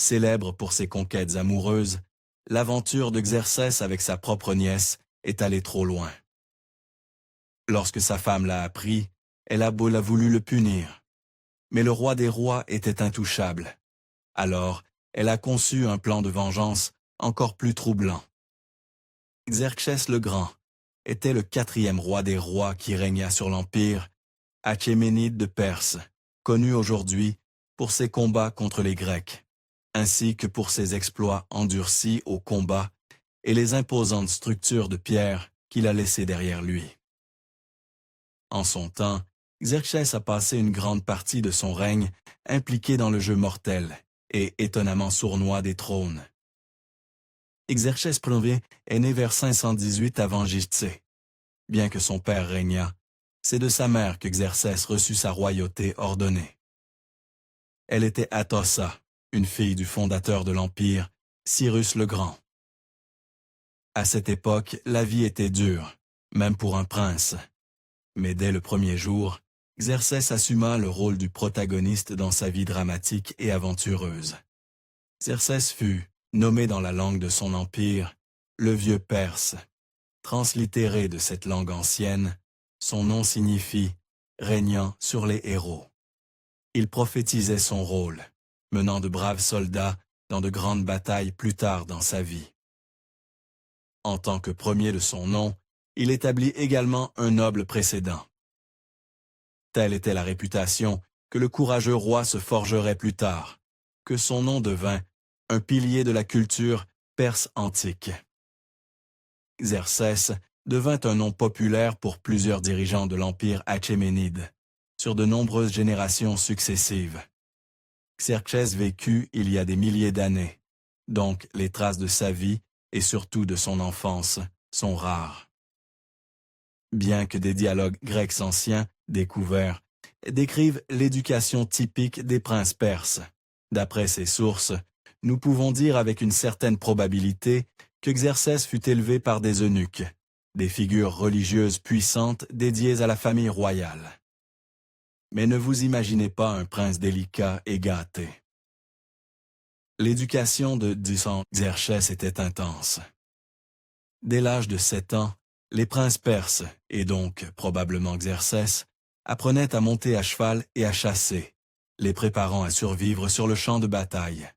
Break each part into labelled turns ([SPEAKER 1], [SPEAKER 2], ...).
[SPEAKER 1] Célèbre pour ses conquêtes amoureuses, l'aventure de Xerxès avec sa propre nièce est allée trop loin. Lorsque sa femme l'a appris, elle a voulu le punir. Mais le roi des rois était intouchable. Alors, elle a conçu un plan de vengeance encore plus troublant. Xerxès le Grand était le 4e roi des rois qui régna sur l'Empire, Achéménide de Perse, connu aujourd'hui pour ses combats contre les Grecs, ainsi que pour ses exploits endurcis au combat et les imposantes structures de pierre qu'il a laissées derrière lui. En son temps, Xerxès a passé une grande partie de son règne impliqué dans le jeu mortel et étonnamment sournois des trônes. Xerxès Ier est né vers 518 avant J.C. Bien que son père régnât, c'est de sa mère que Xerxès reçut sa royauté ordonnée. Elle était Atossa, une fille du fondateur de l'Empire, Cyrus le Grand. À cette époque, la vie était dure, même pour un prince. Mais dès le premier jour, Xerxès assuma le rôle du protagoniste dans sa vie dramatique et aventureuse. Xerxès fut, nommé dans la langue de son empire, le vieux Perse. Translittéré de cette langue ancienne, son nom signifie « régnant sur les héros ». Il prophétisait son rôle, menant de braves soldats dans de grandes batailles plus tard dans sa vie. En tant que premier de son nom, il établit également un noble précédent. Telle était la réputation que le courageux roi se forgerait plus tard, que son nom devint un pilier de la culture perse antique. Xerxès devint un nom populaire pour plusieurs dirigeants de l'Empire achéménide, sur de nombreuses générations successives. Xerxès vécut il y a des milliers d'années, donc les traces de sa vie et surtout de son enfance sont rares. Bien que des dialogues grecs anciens, découverts, décrivent l'éducation typique des princes perses, d'après ces sources, nous pouvons dire avec une certaine probabilité que Xerxès fut élevé par des eunuques, des figures religieuses puissantes dédiées à la famille royale. Mais ne vous imaginez pas un prince délicat et gâté. L'éducation de Xerxès était intense. Dès l'âge de 7 ans, les princes perses, et donc probablement Xerxès, apprenaient à monter à cheval et à chasser, les préparant à survivre sur le champ de bataille.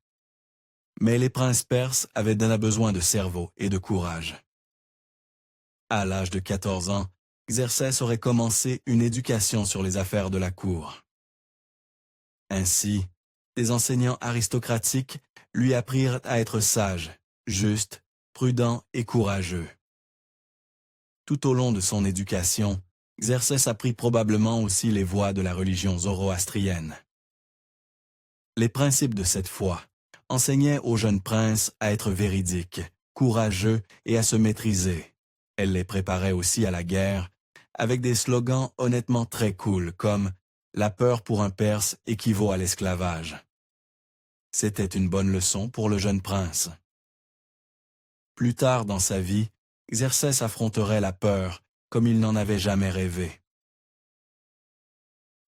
[SPEAKER 1] Mais les princes perses avaient besoin de cerveau et de courage. À l'âge de 14 ans, Xerxès aurait commencé une éducation sur les affaires de la cour. Ainsi, des enseignants aristocratiques lui apprirent à être sage, juste, prudent et courageux. Tout au long de son éducation, Xerxès apprit probablement aussi les voies de la religion zoroastrienne. Les principes de cette foi enseignaient au jeune prince à être véridique, courageux et à se maîtriser. Elle les préparait aussi à la guerre, avec des slogans honnêtement très cool comme « La peur pour un Perse équivaut à l'esclavage ». C'était une bonne leçon pour le jeune prince. Plus tard dans sa vie, Xerxès affronterait la peur comme il n'en avait jamais rêvé.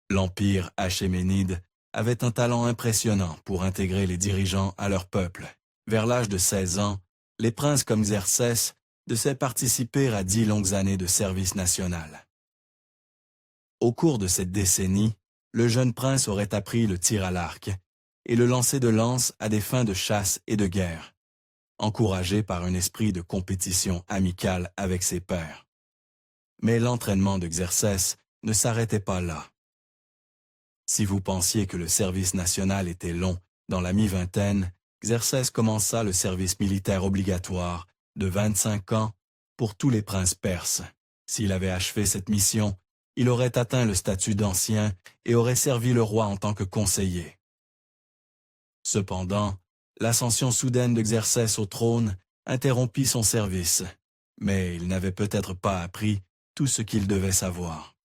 [SPEAKER 1] L'Empire achéménide avait un talent impressionnant pour intégrer les dirigeants à leur peuple. Vers l'âge de 16 ans, les princes comme Xerxès devaient participer à 10 longues années de service national. Au cours de cette décennie, le jeune prince aurait appris le tir à l'arc et le lancer de lance à des fins de chasse et de guerre, encouragé par un esprit de compétition amicale avec ses pairs. Mais l'entraînement de Xerxès ne s'arrêtait pas là. Si vous pensiez que le service national était long, dans la mi-vingtaine, Xerxès commença le service militaire obligatoire de 25 ans pour tous les princes perses. S'il avait achevé cette mission, il aurait atteint le statut d'ancien et aurait servi le roi en tant que conseiller. Cependant, l'ascension soudaine de Xerxès au trône interrompit son service, mais il n'avait peut-être pas appris tout ce qu'il devait savoir.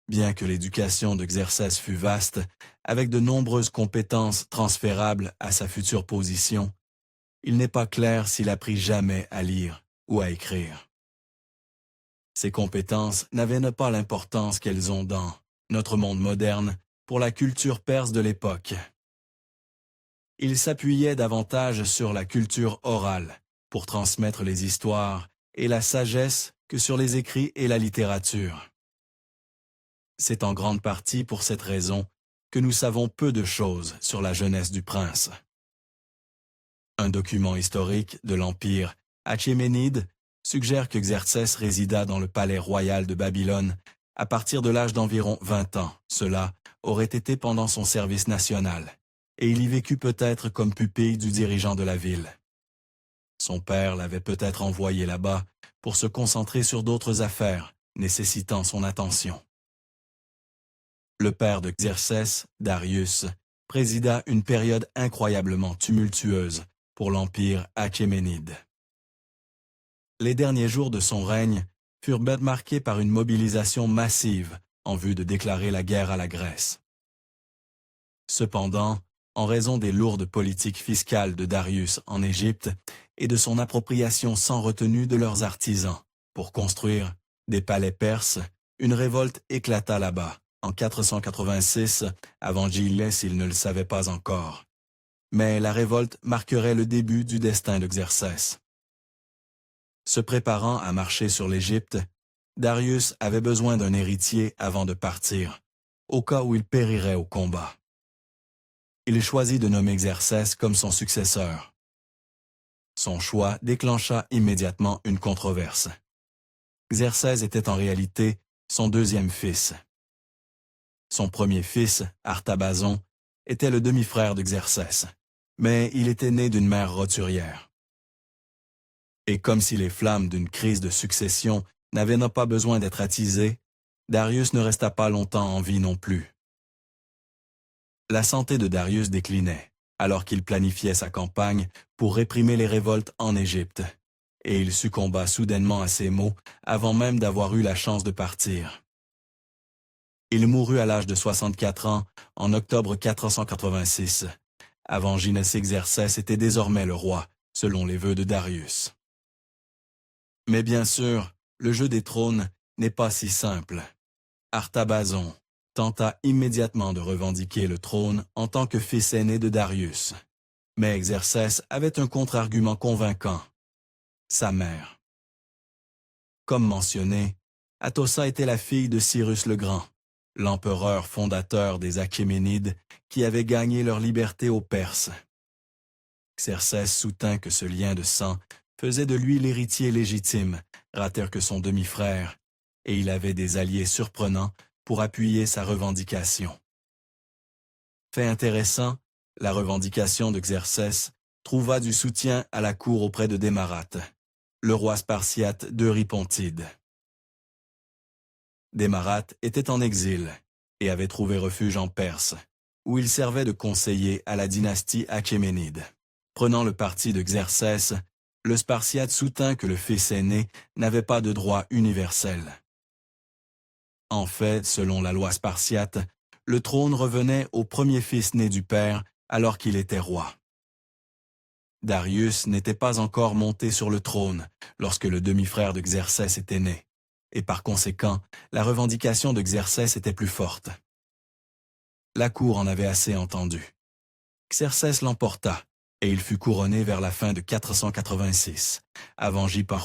[SPEAKER 1] Bien que l'éducation de Xerxès fût vaste, avec de nombreuses compétences transférables à sa future position, il n'est pas clair s'il apprit jamais à lire ou à écrire. Ces compétences n'avaient pas l'importance qu'elles ont dans notre monde moderne pour la culture perse de l'époque. il s'appuyait davantage sur la culture orale pour transmettre les histoires et la sagesse que sur les écrits et la littérature. C'est en grande partie pour cette raison que nous savons peu de choses sur la jeunesse du prince. Un document historique de l'Empire achéménide suggère que Xerxès résida dans le palais royal de Babylone à partir de l'âge d'environ 20 ans. Cela aurait été pendant son service national, et il y vécut peut-être comme pupille du dirigeant de la ville. Son père l'avait peut-être envoyé là-bas pour se concentrer sur d'autres affaires nécessitant son attention. Le père de Xerxès, Darius, présida une période incroyablement tumultueuse pour l'Empire achéménide. Les derniers jours de son règne furent marqués par une mobilisation massive en vue de déclarer la guerre à la Grèce. Cependant, en raison des lourdes politiques fiscales de Darius en Égypte et de son appropriation sans retenue de leurs artisans pour construire des palais perses, une révolte éclata là-bas en 486 avant J.L. s'il ne le savait pas encore. Mais la révolte marquerait le début du destin de Xerxès. Se préparant à marcher sur l'Égypte, Darius avait besoin d'un héritier avant de partir, au cas où il périrait au combat. Il choisit de nommer Xerxès comme son successeur. Son choix déclencha immédiatement une controverse. Xerxès était en réalité son deuxième fils. Son premier fils, Artabazon, était le demi-frère de Xerxès, mais il était né d'une mère roturière. Et comme si les flammes d'une crise de succession n'avaient pas besoin d'être attisées, Darius ne resta pas longtemps en vie non plus. La santé de Darius déclinait, alors qu'il planifiait sa campagne pour réprimer les révoltes en Égypte, et il succomba soudainement à ses maux avant même d'avoir eu la chance de partir. Il mourut à l'âge de 64 ans en octobre 486. Avant Ginès, Xerxès était désormais le roi, selon les vœux de Darius. Mais bien sûr, le jeu des trônes n'est pas si simple. Artabazon tenta immédiatement de revendiquer le trône en tant que fils aîné de Darius. Mais Xerxès avait un contre-argument convaincant. Sa mère. Comme mentionné, Atossa était la fille de Cyrus le Grand, l'empereur fondateur des Achéménides qui avait gagné leur liberté aux Perses. Xerxès soutint que ce lien de sang faisait de lui l'héritier légitime, rater que son demi-frère, et il avait des alliés surprenants pour appuyer sa revendication. Fait intéressant, la revendication de Xerxès trouva du soutien à la cour auprès de Démarate, le roi spartiate d'Eurypontide. Démarate était en exil et avait trouvé refuge en Perse, où il servait de conseiller à la dynastie achéménide. Prenant le parti de Xerxès, le Spartiate soutint que le fils aîné n'avait pas de droit universel. En fait, selon la loi spartiate, le trône revenait au premier fils né du père alors qu'il était roi. Darius n'était pas encore monté sur le trône lorsque le demi-frère de Xerxès était né, et par conséquent, la revendication de Xerxès était plus forte. La cour en avait assez entendu. Xerxès l'emporta, et il fut couronné vers la fin de 486, avant J.P.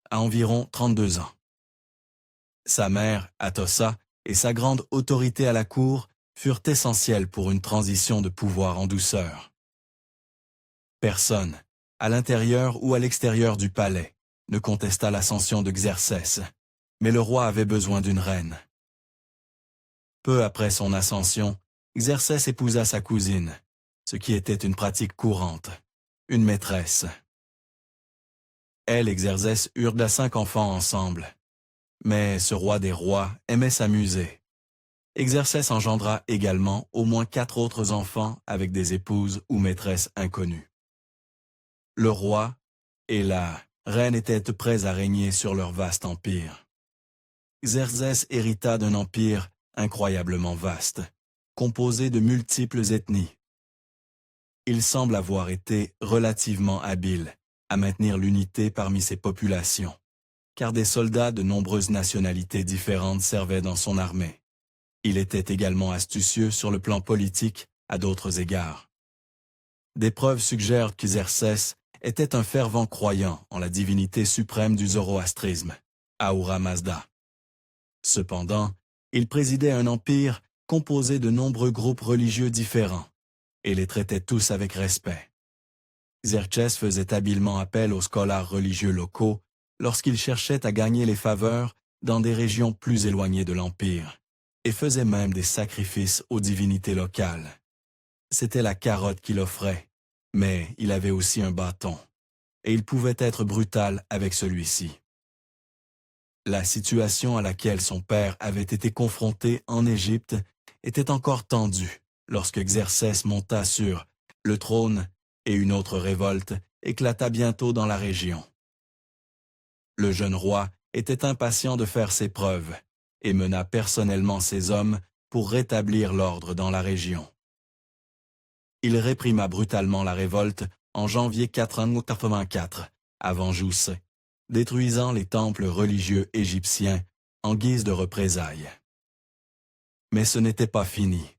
[SPEAKER 1] à environ 32 ans. Sa mère, Atossa, et sa grande autorité à la cour furent essentielles pour une transition de pouvoir en douceur. Personne, à l'intérieur ou à l'extérieur du palais, ne contesta l'ascension de Xerxès, mais le roi avait besoin d'une reine. Peu après son ascension, Xerxès épousa sa cousine, ce qui était une pratique courante, une maîtresse. Elle et Xerxès eurent 5 enfants ensemble. Mais ce roi des rois aimait s'amuser. Xerxès engendra également au moins 4 autres enfants avec des épouses ou maîtresses inconnues. Le roi et la reine étaient prêts à régner sur leur vaste empire. Xerxès hérita d'un empire incroyablement vaste, composé de multiples ethnies. Il semble avoir été relativement habile à maintenir l'unité parmi ses populations, car des soldats de nombreuses nationalités différentes servaient dans son armée. Il était également astucieux sur le plan politique à d'autres égards. Des preuves suggèrent qu'Xerxès était un fervent croyant en la divinité suprême du zoroastrisme, Ahura Mazda. Cependant, il présidait un empire composé de nombreux groupes religieux différents, et les traitait tous avec respect. Xerxès faisait habilement appel aux scholars religieux locaux lorsqu'il cherchait à gagner les faveurs dans des régions plus éloignées de l'empire, et faisait même des sacrifices aux divinités locales. C'était la carotte qu'il offrait, mais il avait aussi un bâton, et il pouvait être brutal avec celui-ci. La situation à laquelle son père avait été confronté en Égypte était encore tendue lorsque Xerxès monta sur le trône et une autre révolte éclata bientôt dans la région. Le jeune roi était impatient de faire ses preuves et mena personnellement ses hommes pour rétablir l'ordre dans la région. Il réprima brutalement la révolte en janvier 484, avant Jousse, détruisant les temples religieux égyptiens en guise de représailles. Mais ce n'était pas fini.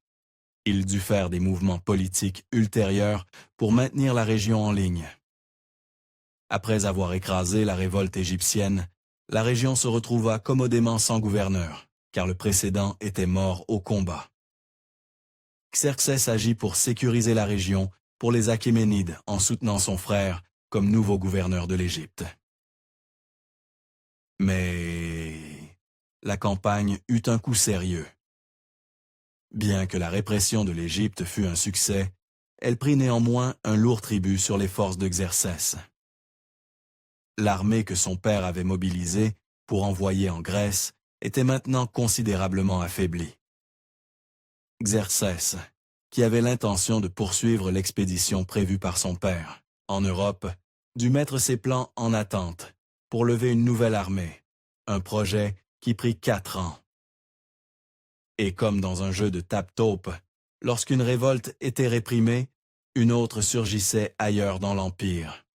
[SPEAKER 1] Il dut faire des mouvements politiques ultérieurs pour maintenir la région en ligne. Après avoir écrasé la révolte égyptienne, la région se retrouva commodément sans gouverneur, car le précédent était mort au combat. Xerxès agit pour sécuriser la région pour les Achéménides en soutenant son frère comme nouveau gouverneur de l'Égypte. Mais la campagne eut un coup sérieux. Bien que la répression de l'Égypte fût un succès, elle prit néanmoins un lourd tribut sur les forces de Xerxès. L'armée que son père avait mobilisée pour envoyer en Grèce était maintenant considérablement affaiblie. Xerxès, qui avait l'intention de poursuivre l'expédition prévue par son père en Europe, dut mettre ses plans en attente pour lever une nouvelle armée, un projet qui prit 4 ans. Et comme dans un jeu de tape-taupe, lorsqu'une révolte était réprimée, une autre surgissait ailleurs dans l'Empire.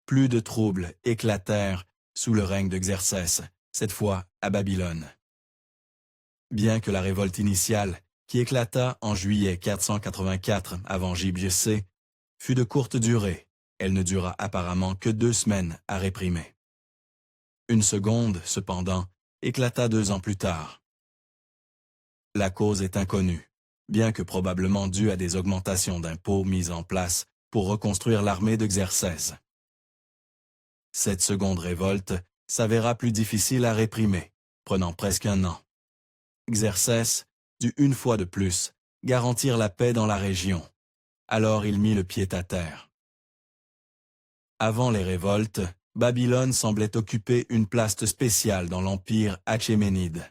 [SPEAKER 1] Plus de troubles éclatèrent sous le règne de Xerxès, cette fois à Babylone. Bien que la révolte initiale, qui éclata en juillet 484 avant J.B.C., fut de courte durée, elle ne dura apparemment que 2 semaines à réprimer. Une seconde, cependant, éclata 2 ans plus tard. La cause est inconnue, bien que probablement due à des augmentations d'impôts mises en place pour reconstruire l'armée de Xerxès. Cette seconde révolte s'avéra plus difficile à réprimer, prenant presque 1 an. Xerxès dut une fois de plus garantir la paix dans la région. Alors il mit le pied à terre. Avant les révoltes, Babylone semblait occuper une place spéciale dans l'empire achéménide.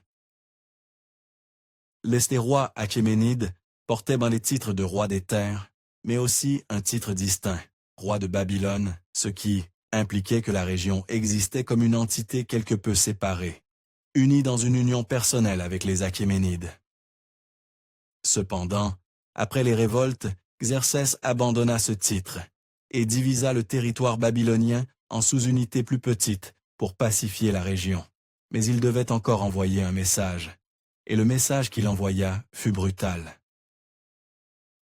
[SPEAKER 1] Les rois achéménides portaient les titres de roi des terres, mais aussi un titre distinct, roi de Babylone, ce qui impliquait que la région existait comme une entité quelque peu séparée, unie dans une union personnelle avec les Achéménides. Cependant, après les révoltes, Xerxès abandonna ce titre et divisa le territoire babylonien en sous-unités plus petites pour pacifier la région. Mais il devait encore envoyer un message, et le message qu'il envoya fut brutal.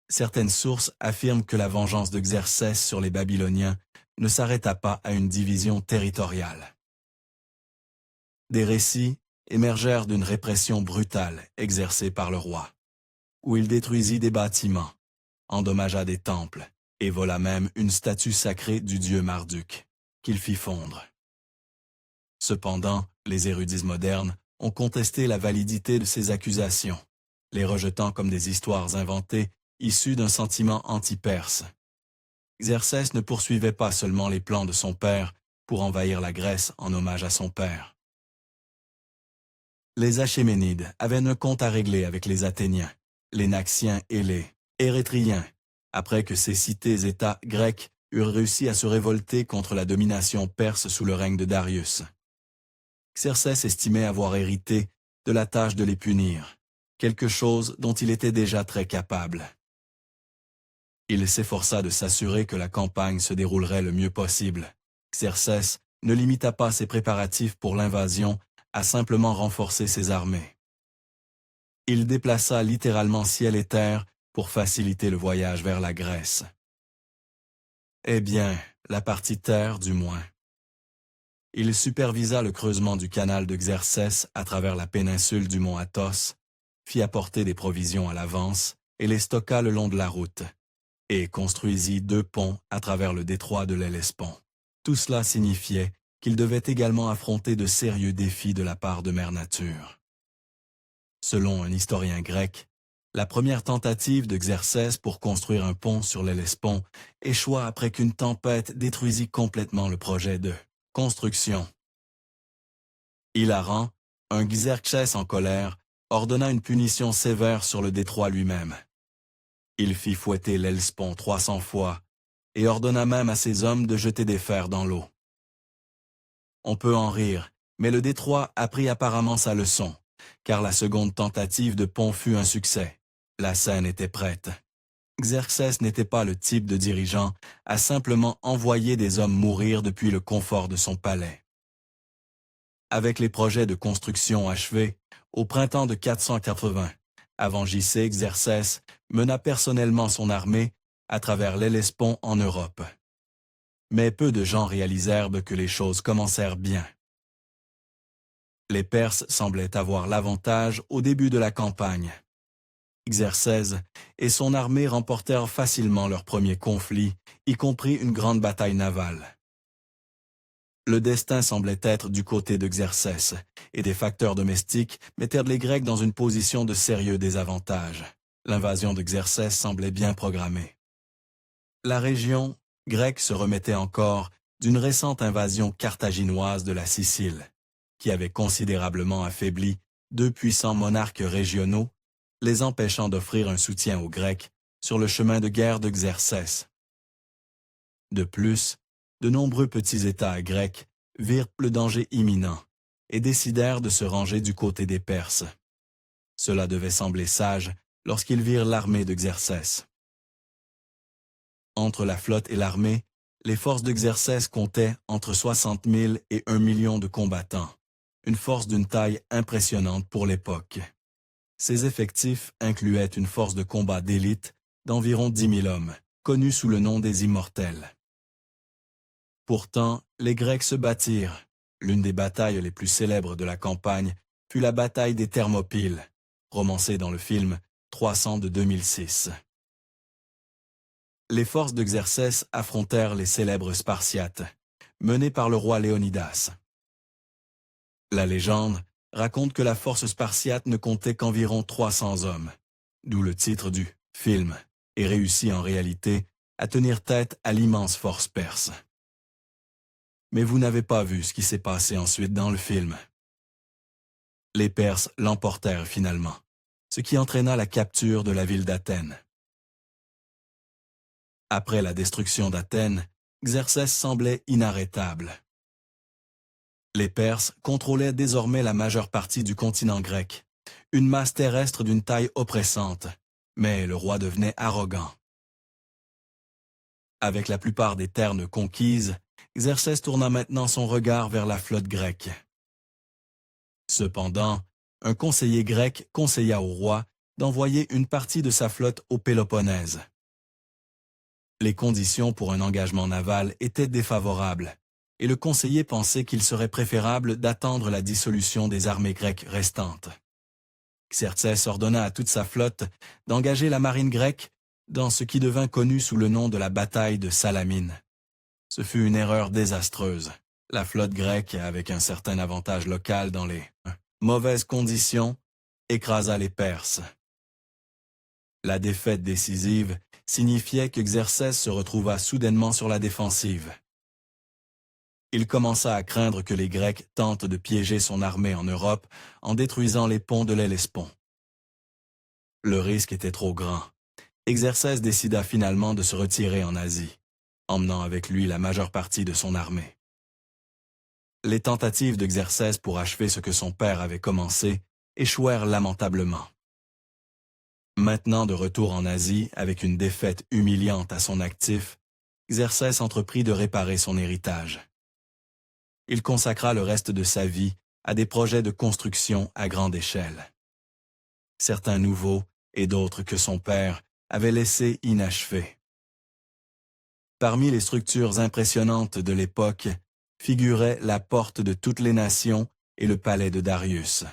[SPEAKER 1] Certaines sources affirment que la vengeance de Xerxès sur les Babyloniens ne s'arrêta pas à une division territoriale. Des récits émergèrent d'une répression brutale exercée par le roi, où il détruisit des bâtiments, endommagea des temples et vola même une statue sacrée du dieu Marduk, qu'il fit fondre. Cependant, les érudits modernes ont contesté la validité de ces accusations, les rejetant comme des histoires inventées issues d'un sentiment anti-perse. Xerxès ne poursuivait pas seulement les plans de son père pour envahir la Grèce en hommage à son père. Les Achéménides avaient un compte à régler avec les Athéniens, les Naxiens et les Érythréens, après que ces cités-États grecs eurent réussi à se révolter contre la domination perse sous le règne de Darius. Xerxès estimait avoir hérité de la tâche de les punir, quelque chose dont il était déjà très capable. Il s'efforça de s'assurer que la campagne se déroulerait le mieux possible. Xerxès ne limita pas ses préparatifs pour l'invasion à simplement renforcer ses armées. Il déplaça littéralement ciel et terre pour faciliter le voyage vers la Grèce. Eh bien, la partie terre du moins. Il supervisa le creusement du canal de Xerxès à travers la péninsule du mont Athos, fit apporter des provisions à l'avance et les stocka le long de la route, et construisit 2 ponts à travers le détroit de l'Hellespont. Tout cela signifiait qu'il devait également affronter de sérieux défis de la part de Mère Nature. Selon un historien grec, la première tentative de Xerxès pour construire un pont sur l'Hellespont échoua après qu'une tempête détruisit complètement le projet de construction. Hilaran, un Xerxès en colère, ordonna une punition sévère sur le détroit lui-même. Il fit fouetter l'Hellespont 300 fois et ordonna même à ses hommes de jeter des fers dans l'eau. On peut en rire, mais le détroit apprit apparemment sa leçon, car la seconde tentative de pont fut un succès. La scène était prête. Xerxès n'était pas le type de dirigeant à simplement envoyer des hommes mourir depuis le confort de son palais. Avec les projets de construction achevés, au printemps de 480, avant J.C., Xerxès mena personnellement son armée à travers l'Hellespont en Europe. Mais peu de gens réalisèrent que les choses commencèrent bien. Les Perses semblaient avoir l'avantage au début de la campagne. Xerxès et son armée remportèrent facilement leur premier conflit, y compris une grande bataille navale. Le destin semblait être du côté de Xerxès, et des facteurs domestiques mettèrent les Grecs dans une position de sérieux désavantage. L'invasion de Xerxès semblait bien programmée. La région grecque se remettait encore d'une récente invasion carthaginoise de la Sicile, qui avait considérablement affaibli 2 puissants monarques régionaux, les empêchant d'offrir un soutien aux Grecs sur le chemin de guerre de Xerxès. De plus, de nombreux petits États grecs virent le danger imminent et décidèrent de se ranger du côté des Perses. Cela devait sembler sage lorsqu'ils virent l'armée de Xerxès. Entre la flotte et l'armée, les forces de Xerxès comptaient entre 60 000 et 1 million de combattants, une force d'une taille impressionnante pour l'époque. Ces effectifs incluaient une force de combat d'élite d'environ 10 000 hommes, connus sous le nom des Immortels. Pourtant, les Grecs se battirent. L'une des batailles les plus célèbres de la campagne fut la bataille des Thermopyles, romancée dans le film 300 de 2006. Les forces de Xerxès affrontèrent les célèbres Spartiates, menés par le roi Léonidas. La légende raconte que la force spartiate ne comptait qu'environ 300 hommes, d'où le titre du film, et réussit en réalité à tenir tête à l'immense force perse. Mais vous n'avez pas vu ce qui s'est passé ensuite dans le film. Les Perses l'emportèrent finalement, ce qui entraîna la capture de la ville d'Athènes. Après la destruction d'Athènes, Xerxès semblait inarrêtable. Les Perses contrôlaient désormais la majeure partie du continent grec, une masse terrestre d'une taille oppressante, mais le roi devenait arrogant. Avec la plupart des terres conquises, Xerxès tourna maintenant son regard vers la flotte grecque. Cependant, un conseiller grec conseilla au roi d'envoyer une partie de sa flotte au Péloponnèse. Les conditions pour un engagement naval étaient défavorables, et le conseiller pensait qu'il serait préférable d'attendre la dissolution des armées grecques restantes. Xerxès ordonna à toute sa flotte d'engager la marine grecque dans ce qui devint connu sous le nom de la bataille de Salamine. Ce fut une erreur désastreuse. La flotte grecque, avec un certain avantage local dans les mauvaises conditions, écrasa les Perses. La défaite décisive signifiait que Xerxès se retrouva soudainement sur la défensive. Il commença à craindre que les Grecs tentent de piéger son armée en Europe en détruisant les ponts de l'Hellespont. Le risque était trop grand. Xerxès décida finalement de se retirer en Asie, emmenant avec lui la majeure partie de son armée. Les tentatives de Xerxès pour achever ce que son père avait commencé échouèrent lamentablement. Maintenant de retour en Asie, avec une défaite humiliante à son actif, Xerxès entreprit de réparer son héritage. Il consacra le reste de sa vie à des projets de construction à grande échelle. Certains nouveaux et d'autres que son père avait laissé inachevé. Parmi les structures impressionnantes de l'époque figurait la porte de toutes les nations et le palais de Darius.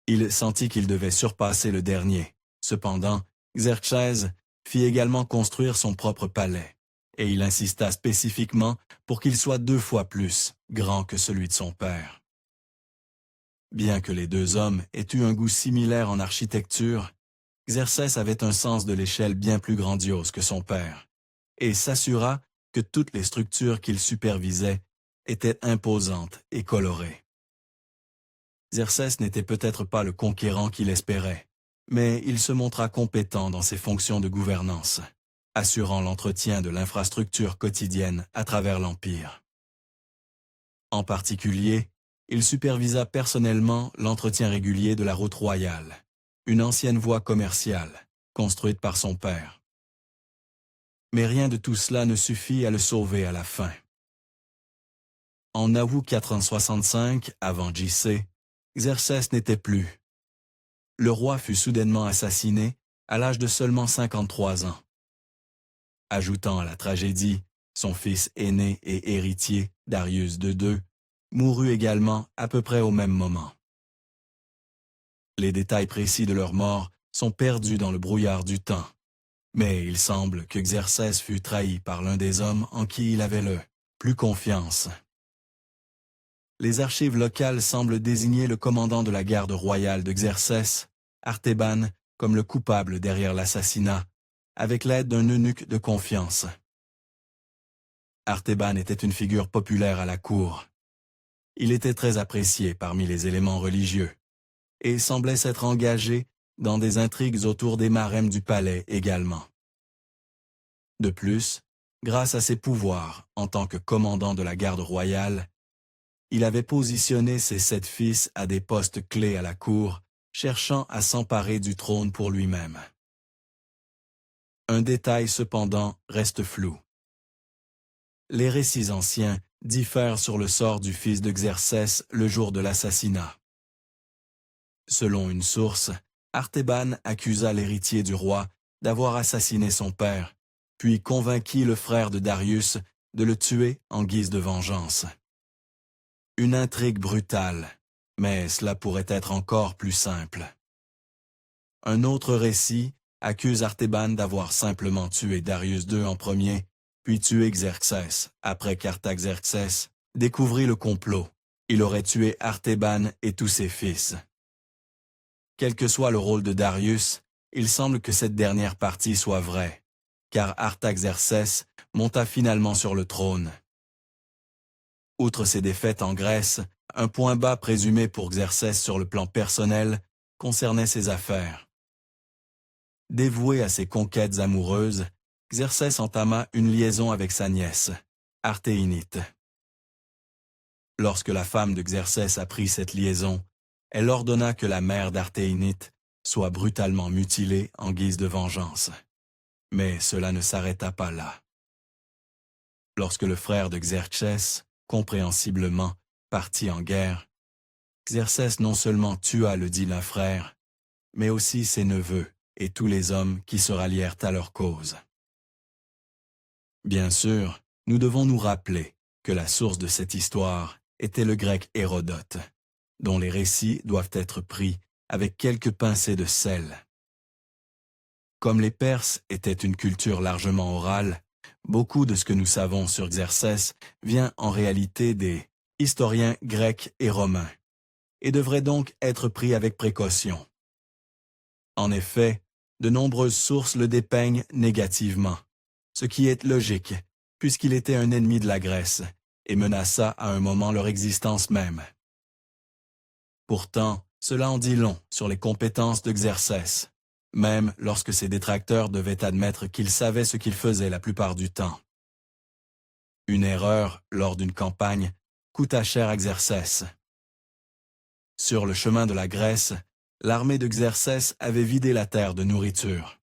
[SPEAKER 1] Il sentit qu'il devait surpasser le dernier. Cependant, Xerxès fit également construire son propre palais, et il insista spécifiquement pour qu'il soit 2 fois plus grand que celui de son père. Bien que les 2 hommes aient eu un goût similaire en architecture, Xerxès avait un sens de l'échelle bien plus grandiose que son père, et s'assura que toutes les structures qu'il supervisait étaient imposantes et colorées. Xerxès n'était peut-être pas le conquérant qu'il espérait, mais il se montra compétent dans ses fonctions de gouvernance, assurant l'entretien de l'infrastructure quotidienne à travers l'Empire. En particulier, il supervisa personnellement l'entretien régulier de la route royale, une ancienne voie commerciale, construite par son père. Mais rien de tout cela ne suffit à le sauver à la fin. En Août 465 avant JC, Xerxès n'était plus. Le roi fut soudainement assassiné à l'âge de seulement 53 ans. Ajoutant à la tragédie, son fils aîné et héritier, Darius II, mourut également à peu près au même moment. Les détails précis de leur mort sont perdus dans le brouillard du temps, mais il semble que Xerxès fut trahi par l'un des hommes en qui il avait le plus confiance. Les archives locales semblent désigner le commandant de la garde royale de Xerxès, Artaban, comme le coupable derrière l'assassinat, avec l'aide d'un eunuque de confiance. Artaban était une figure populaire à la cour. Il était très apprécié parmi les éléments religieux et semblait s'être engagé dans des intrigues autour des marèmes du palais également. De plus, grâce à ses pouvoirs en tant que commandant de la garde royale, il avait positionné ses 7 fils à des postes clés à la cour, cherchant à s'emparer du trône pour lui-même. Un détail cependant reste flou. Les récits anciens diffèrent sur le sort du fils de Xerxès le jour de l'assassinat. Selon une source, Artaban accusa l'héritier du roi d'avoir assassiné son père, puis convainquit le frère de Darius de le tuer en guise de vengeance. Une intrigue brutale, mais cela pourrait être encore plus simple. Un autre récit accuse Artaban d'avoir simplement tué Darius II en premier, puis tué Xerxès. Après qu'Artaxerxès découvrit le complot, il aurait tué Artaban et tous ses fils. Quel que soit le rôle de Darius, il semble que cette dernière partie soit vraie, car Artaxerxès monta finalement sur le trône. Outre ses défaites en Grèce, un point bas présumé pour Xerxès sur le plan personnel concernait ses affaires. Dévoué à ses conquêtes amoureuses, Xerxès entama une liaison avec sa nièce, Artéinite. Lorsque la femme de Xerxès apprit cette liaison, elle ordonna que la mère d'Artéinite soit brutalement mutilée en guise de vengeance. Mais cela ne s'arrêta pas là. Lorsque le frère de Xerxès, compréhensiblement, partit en guerre, Xerxès non seulement tua le dit frère, mais aussi ses neveux et tous les hommes qui se rallièrent à leur cause. Bien sûr, nous devons nous rappeler que la source de cette histoire était le grec Hérodote, dont les récits doivent être pris avec quelques pincées de sel. Comme les Perses étaient une culture largement orale, beaucoup de ce que nous savons sur Xerxès vient en réalité des historiens grecs et romains, et devrait donc être pris avec précaution. En effet, de nombreuses sources le dépeignent négativement, ce qui est logique, puisqu'il était un ennemi de la Grèce et menaça à un moment leur existence même. Pourtant, cela en dit long sur les compétences de Xerxès, même lorsque ses détracteurs devaient admettre qu'il savait ce qu'il faisait la plupart du temps. Une erreur, lors d'une campagne, coûta cher à Xerxès. Sur le chemin de la Grèce, l'armée de Xerxès avait vidé la terre de nourriture.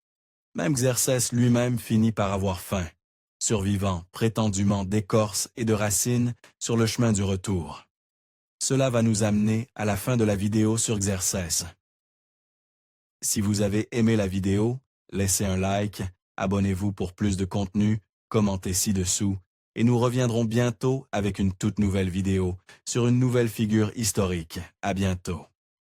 [SPEAKER 1] Même Xerxès lui-même finit par avoir faim, survivant prétendument d'écorces et de racines sur le chemin du retour. Cela va nous amener à la fin de la vidéo sur Xerxès. Si vous avez aimé la vidéo, laissez un like, abonnez-vous pour plus de contenu, commentez ci-dessous, et nous reviendrons bientôt avec une toute nouvelle vidéo sur une nouvelle figure historique. À bientôt.